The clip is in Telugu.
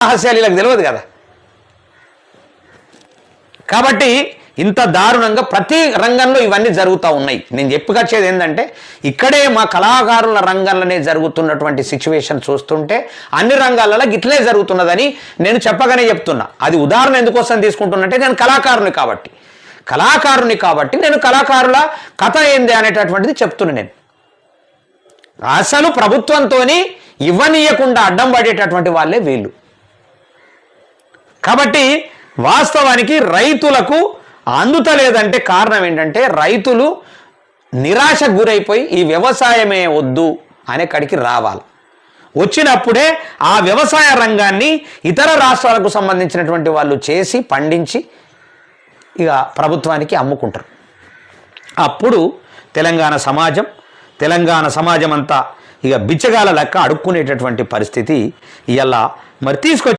రహస్యాలు వీళ్ళకి తెలియదు కదా. కాబట్టి ఇంత దారుణంగా ప్రతి రంగంలో ఇవన్నీ జరుగుతూ ఉన్నాయి. నేను చెప్పుకొచ్చేది ఏంటంటే ఇక్కడే మా కళాకారుల రంగంలోనే జరుగుతున్నటువంటి సిచ్యువేషన్ చూస్తుంటే అన్ని రంగాలలో గిట్లే జరుగుతున్నదని నేను చెప్పగానే చెప్తున్నా. అది ఉదాహరణ ఎందుకోసం తీసుకుంటున్నట్టే నేను కళాకారుని కాబట్టి నేను కళాకారుల కథ ఏంది అనేటటువంటిది చెప్తున్నా. నేను అసలు ప్రభుత్వంతో ఇవ్వనీయకుండా అడ్డం పడేటటువంటి వాళ్ళే వీళ్ళు. కాబట్టి వాస్తవానికి రైతులకు అందుతలేదంటే కారణం ఏంటంటే రైతులు నిరాశకు గురైపోయి ఈ వ్యవసాయమే వద్దు అనే కడికి రావాలి. వచ్చినప్పుడే ఆ వ్యవసాయ రంగాన్ని ఇతర రాష్ట్రాలకు సంబంధించినటువంటి వాళ్ళు చేసి పండించి ఇక ప్రభుత్వానికి అమ్ముకుంటారు. అప్పుడు తెలంగాణ సమాజం అంతా ఇక బిచ్చగాల లెక్క అడుక్కునేటటువంటి పరిస్థితి ఇలా మరి తీసుకొచ్చి